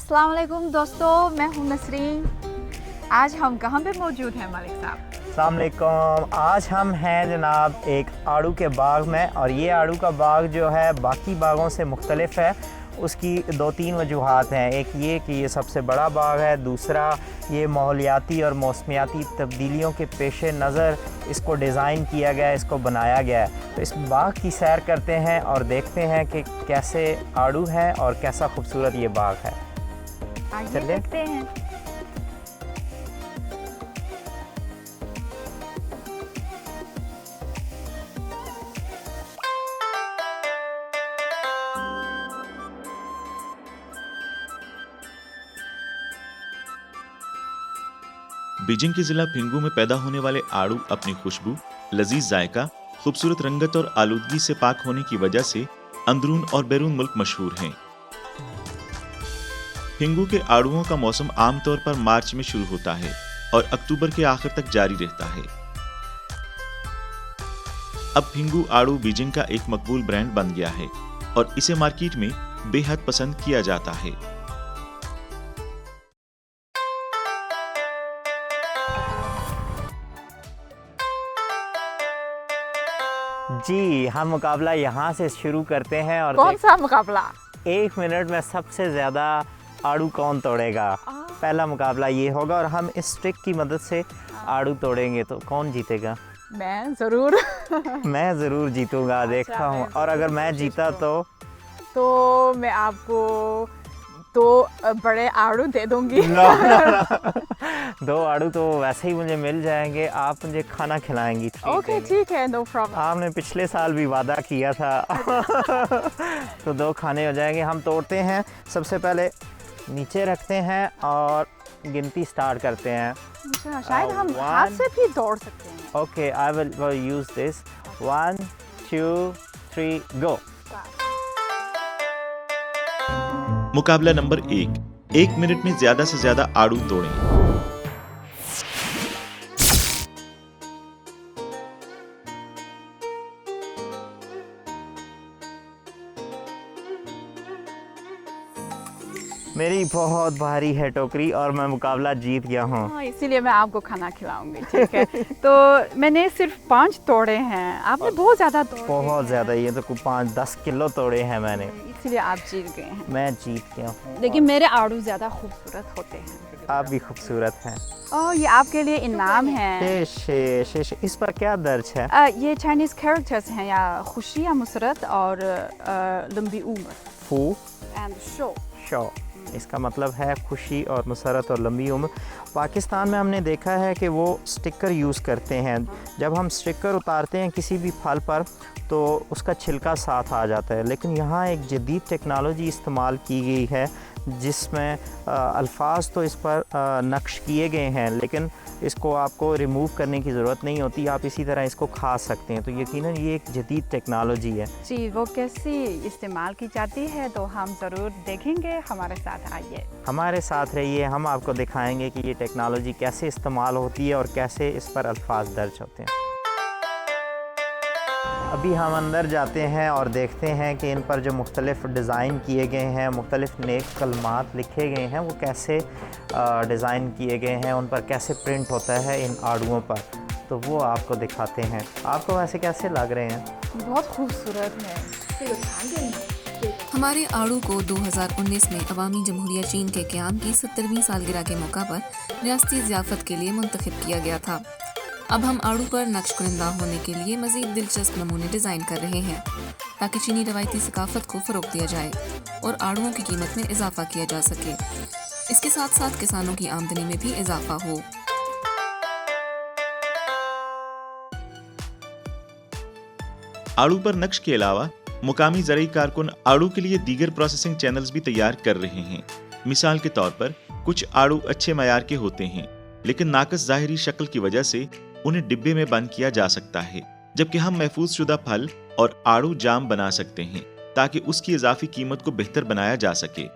अस्सलाम वालेकुम दोस्तों, मैं हूं नसरीन। आज हम कहाँ पे मौजूद हैं मालिक साहब? अस्सलाम वालेकुम। आज हम हैं जनाब एक आड़ू के बाग में, और ये आड़ू का बाग जो है बाकी बागों से मुख्तलिफ है। उसकी दो तीन वजूहात हैं। एक ये कि ये सबसे बड़ा बाग है, दूसरा ये माहौलियाती और मौसमियाती तब्दीलियों के पेश नज़र इसको डिज़ाइन किया गया है, इसको बनाया गया है। तो इस बाग की सैर करते हैं और देखते हैं कि कैसे आड़ू है और कैसा खूबसूरत ये बाग है। आइए देखते हैं। बीजिंग के जिला फिंगू में पैदा होने वाले आड़ू अपनी खुशबू, लजीज जायका, खूबसूरत रंगत और आलूदगी से पाक होने की वजह से अंदरून और बैरून मुल्क मशहूर हैं। फिंगू के आड़ूओं का मौसम आमतौर पर मार्च में शुरू होता है और अक्टूबर के आखिर तक जारी रहता है। अब फिंगू आड़ू बीजिंग का एक मकबूल ब्रांड बन गया है और इसे मार्केट में बेहद पसंद किया जाता है। जी, हम मुकाबला यहाँ से शुरू करते हैं। और कौन सा मुकाबला? 1 मिनट में सबसे ज़्यादा आड़ू कौन तोड़ेगा, पहला मुकाबला ये होगा। और हम इस स्टिक की मदद से आड़ू तोड़ेंगे। तो कौन जीतेगा? मैं ज़रूर। मैं ज़रूर जीतूंगा, देखता हूँ। और अगर मैं जीता तो मैं आपको 2 बड़े आड़ू दे दूंगी। no. 2 आड़ू तो वैसे ही मुझे मिल जाएंगे, आप मुझे खाना खिलाएंगी। ओके, ठीक है, नो प्रॉब्लम। आपने पिछले साल भी वादा किया था। तो 2 खाने हो जाएंगे। हम तोड़ते हैं, सबसे पहले नीचे रखते हैं और गिनती स्टार्ट करते हैं। अच्छा, शायद हम हाथ से भी तोड़ सकते हैं। Okay, I will use this. 1 2 3 गो। मुकाबला नंबर 1 मिनट में ज्यादा से ज्यादा आड़ू तोड़ें। मेरी बहुत भारी है टोकरी और मैं मुकाबला जीत गया हूँ। हाँ, इसीलिए मैं आपको खाना खिलाऊंगी, ठीक है? तो मैंने सिर्फ 5 तोड़े हैं, आपने बहुत ज़्यादा तोड़े बहुत हैं। ज़्यादा, ये तो 5-10 किलो तोड़े हैं मैंने। इसीलिए आप जीत गए हैं। मैं जीत गया हूँ। लेकिन मेरे आड़ू ज़्यादा खूबसूरत होते हैं। आप भी खूबसूरत हैं। ओह, ये आपके लिए इनाम है। शेष इस पर क्या दर्ज है? ये चाइनीज़ कैरेक्टर्स हैं, या खुशी या मुसरत और लंबी उम्र। फू एंड शो। शो, इसका मतलब है खुशी और मुसरत और लंबी उम्र। पाकिस्तान में हमने देखा है कि वो स्टिकर यूज़ करते हैं। जब हम स्टिकर उतारते हैं किसी भी फल पर तो उसका छिलका साथ आ जाता है। लेकिन यहाँ एक जदीद टेक्नोलॉजी इस्तेमाल की गई है जिसमें अल्फाज तो इस पर नक्श किए गए हैं, लेकिन इसको आपको रिमूव करने की ज़रूरत नहीं होती। आप इसी तरह इसको खा सकते हैं। तो यकीनन ये एक जदीद टेक्नोलॉजी है। जी, वो कैसे इस्तेमाल की जाती है तो हम ज़रूर देखेंगे। हमारे साथ आइए। हमारे साथ रहिए, हम आपको दिखाएंगे कि ये टेक्नोलॉजी कैसे इस्तेमाल होती है और कैसे इस पर अल्फाज दर्ज होते हैं। अभी हम अंदर जाते हैं और देखते हैं कि इन पर जो मुख्तलिफ़ डिज़ाइन किए गए हैं, मुख्तलिफ़ नेक कलमात लिखे गए हैं, वो कैसे डिज़ाइन किए गए हैं, उन पर कैसे प्रिंट होता है इन आड़ुओं पर। तो वो आपको दिखाते हैं। आपको वैसे कैसे लग रहे हैं? बहुत खूबसूरत है। हमारे आड़ू को 2019 में अवामी जमहूरिया चीन के क़याम की 70वीं सालगिरह के मौका पर रियासती ज़ियाफ़त के लिए मुंतखब किया गया था। अब हम आड़ू पर नक्श कुनिंदा होने के लिए मज़ीद दिलचस्प नमूने डिज़ाइन कर रहे हैं ताकि चीनी रवायती सकाफ़त को फ़रोग़ दिया जाए और आड़ूओं की कीमत में इजाफ़ा किया जा सके। इसके साथ साथ किसानों की आमदनी में भी इजाफ़ा हो। आड़ू पर नक्श के अलावा मुकामी ज़राई कारकुन आड़ू के लिए दीगर प्रोसेसिंग चैनल्स भी तैयार कर रहे हैं। मिसाल के तौर पर कुछ आड़ू अच्छे मयार के होते हैं लेकिन नाकस ज़ाहिरी शक्ल की वजह से उन्हें डिब्बे में बंद किया जा सकता है, जबकि हम महफूज शुदा फल और आड़ू जाम बना सकते हैं ताकि उसकी इजाफी कीमत को बेहतर बनाया जा सके।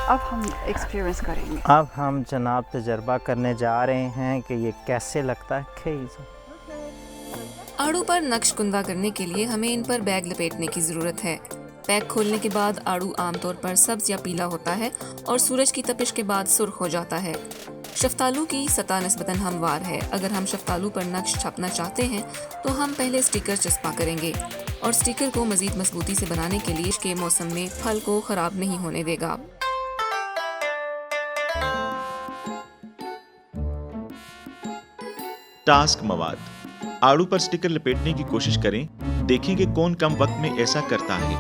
अब हम एक्सपीरियंस करेंगे। अब हम जनाब तजर्बा करने जा रहे हैं कि ये कैसे लगता है। आड़ू पर नक्शकुंदा करने के लिए हमें इन पर बैग लपेटने की जरूरत है। बैग खोलने के बाद आड़ू आमतौर पर सब्ज या पीला होता है और सूरज की तपिश के बाद सुर्ख हो जाता है। शफ्तालू की सतह निस्बतन हमवार है। अगर हम शफ्तालू पर नक्श छापना चाहते हैं तो हम पहले स्टिकर चस्पा करेंगे और स्टिकर को मजीद मजबूती से बनाने के लिए के मौसम में फल को खराब नहीं होने देगा। टास्क मवाद। आड़ू पर स्टिकर लपेटने की कोशिश करें, देखें कि कौन कम वक्त में ऐसा करता है।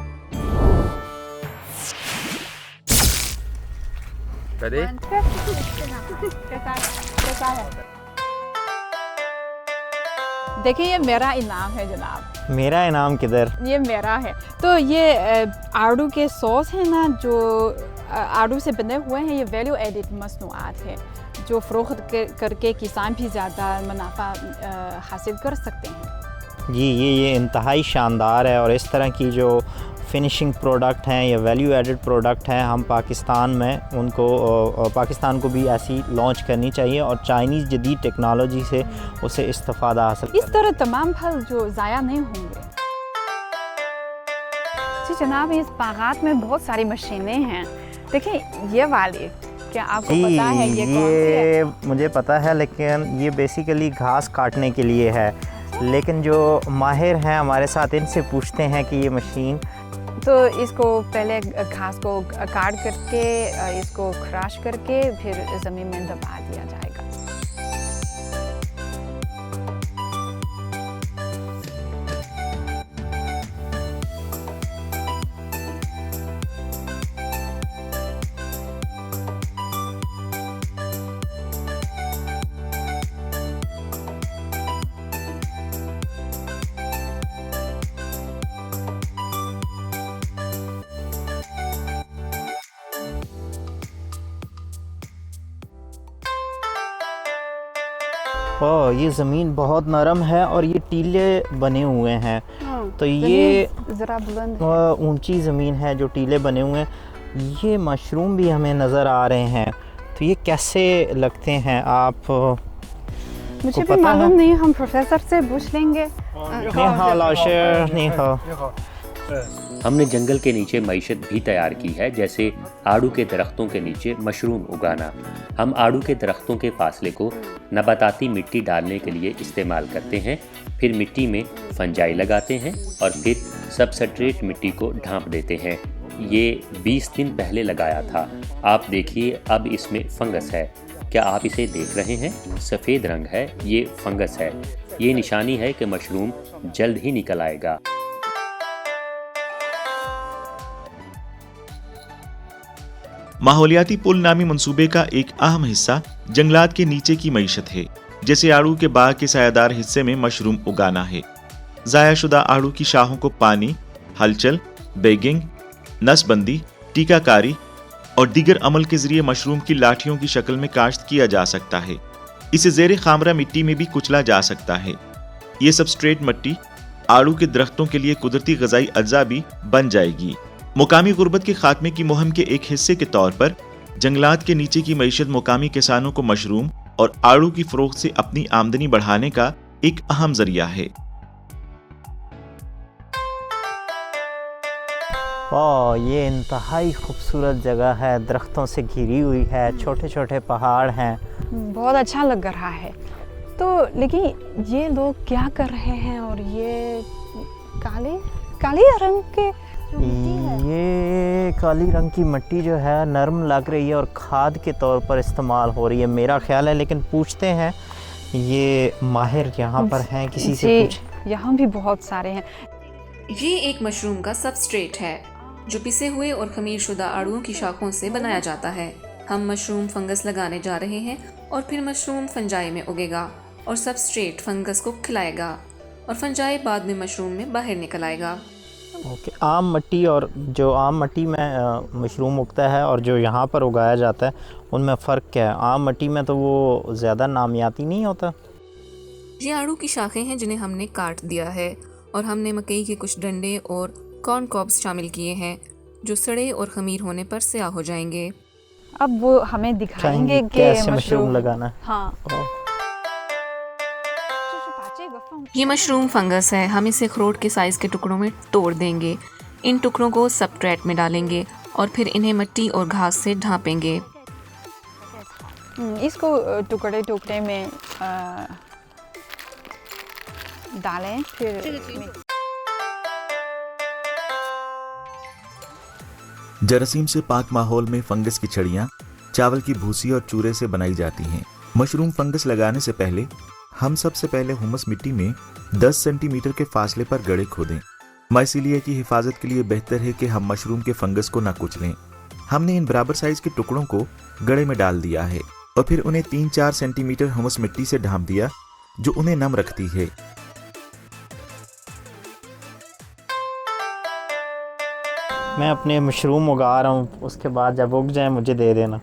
देखिए ये मेरा इनाम है जनाब। मेरा इनाम किधर? ये मेरा है। तो ये आड़ू के सॉस है ना, जो आड़ू से बने हुए हैं, ये वैल्यू एडिड मसनूआत है जो फ़रोख्त करके किसान भी ज़्यादा मुनाफा हासिल कर सकते हैं। जी ये इंतहाई शानदार है और इस तरह की जो फिनिशिंग प्रोडक्ट हैं या वैल्यू एडिड प्रोडक्ट हैं, हम पाकिस्तान में उनको पाकिस्तान को भी ऐसी लॉन्च करनी चाहिए और चाइनीज़ जदीद टेक्नोलॉजी से उसे इस्तेफ़ादा हासिल। इस तरह तमाम फल जो ज़ाया नहीं होंगे। जी जनाब, इस बागात में बहुत सारी मशीनें हैं। देखिए ये वाली, क्या आपको पता है ये कौन सी है? मुझे पता है, लेकिन ये बेसिकली घास काटने के लिए है। लेकिन जो माहिर हैं हमारे साथ, इनसे पूछते हैं कि ये मशीन, तो इसको पहले घास को काट करके इसको क्रश करके फिर ज़मीन में दबा दिया जाएगा। ये ज़मीन बहुत नरम है और ये टीले बने हुए हैं। तो ये ज़रा बुलंद ऊंची ज़मीन है जो टीले बने हुए हैं। ये मशरूम भी हमें नज़र आ रहे हैं। तो ये कैसे लगते हैं? आप मुझे भी मालूम नहीं, हम प्रोफेसर से पूछ लेंगे। हमने जंगल के नीचे मईशत भी तैयार की है, जैसे आड़ू के दरख्तों के नीचे मशरूम उगाना। हम आड़ू के दरख्तों के फासले को नबाताती मिट्टी डालने के लिए इस्तेमाल करते हैं, फिर मिट्टी में फंजाई लगाते हैं और फिर सबस्ट्रेट मिट्टी को ढांप देते हैं। ये 20 दिन पहले लगाया था। आप देखिए अब इसमें फंगस है। क्या आप इसे देख रहे हैं? सफ़ेद रंग है, ये फंगस है। ये निशानी है कि मशरूम जल्द ही निकल आएगा। माहौलियाती पुल नामी मंसूबे का एक अहम हिस्सा जंगलात के नीचे की मईशत है, जैसे आड़ू के बाग के सायादार हिस्से में मशरूम उगाना है। ज़ायाशुदा आड़ू की शाखों को पानी, हलचल, बैगिंग, नसबंदी, टीकाकारी और दीगर अमल के जरिए मशरूम की लाठियों की शक्ल में काश्त किया जा सकता है। इसे ज़ेरे खामरा मिट्टी में भी कुचला जा सकता है। ये सबस्ट्रेट मिट्टी आड़ू के दरख्तों के लिए कुदरती ग़िज़ाई अज्जा भी बन जाएगी। मुकामी गुर्बत के खात्मे की मुहिम के एक हिस्से के तौर पर जंगलात के नीचे की मईशत मुकामी किसानों को मशरूम और आड़ू की फरोख्त से अपनी आमदनी बढ़ाने का एक अहम जरिया है। ये इंतहाई खूबसूरत जगह है, दरख्तों से घिरी हुई है, छोटे छोटे पहाड़ हैं। बहुत अच्छा लग रहा है। तो लेकिन ये लोग क्या कर रहे हैं? और ये काले रंग के ये काली रंग की मिट्टी जो है नरम लग रही है और खाद के तौर पर इस्तेमाल हो रही है, मेरा ख्याल है। लेकिन पूछते हैं, ये माहिर यहाँ पर हैं, किसी से पूछ। यहाँ भी बहुत सारे हैं। ये एक मशरूम का सबस्ट्रेट है जो पिसे हुए और खमीर शुदा आड़ुओं की शाखों से बनाया जाता है। हम मशरूम फंगस लगाने जा रहे हैं और फिर मशरूम फंजाई में उगेगा और सबस्ट्रेट फंगस को खिलाएगा और फंजाई बाद में मशरूम में बाहर निकल आएगा। ओके, आम मिट्टी और जो आम मिट्टी में मशरूम उगता है और जो यहाँ पर उगाया जाता है उनमें फ़र्क क्या है? आम मिट्टी में तो वो ज़्यादा नामियाती नहीं होता। ये आड़ू की शाखें हैं जिन्हें हमने काट दिया है और हमने मकई के कुछ डंडे और कॉर्न कॉब्स शामिल किए हैं जो सड़े और खमीर होने पर स्याह हो जाएंगे। अब वो हमें दिखाएंगे कि कैसे मशरूम लगाना है। हाँ। ये मशरूम फंगस है। हम इसे अखरोट के साइज़ के टुकड़ों में तोड़ देंगे। इन टुकड़ों को सबस्ट्रेट में डालेंगे और फिर इन्हें मिट्टी और घास से ढांपेंगे। इसको टुकड़े टुकड़े में डालें फिर जरासीम से पाक माहौल में फंगस की छड़ियाँ चावल की भूसी और चूरे से बनाई जाती हैं। मशरूम फंगस लगाने से पहले हम सबसे पहले हुमस मिट्टी में 10 सेंटीमीटर के फासले पर गड्ढे खोदें। माइसीलिया की हिफाजत के लिए बेहतर है कि हम मशरूम के फंगस को ना कुचलें। हमने इन बराबर साइज के टुकड़ों को गड्ढे में डाल दिया है और फिर उन्हें 3-4 सेंटीमीटर हुमस मिट्टी से ढांप दिया जो उन्हें नम रखती है। मैं अपने मशरूम उगा रहा हूँ, उसके बाद जब उग जाए मुझे दे देना।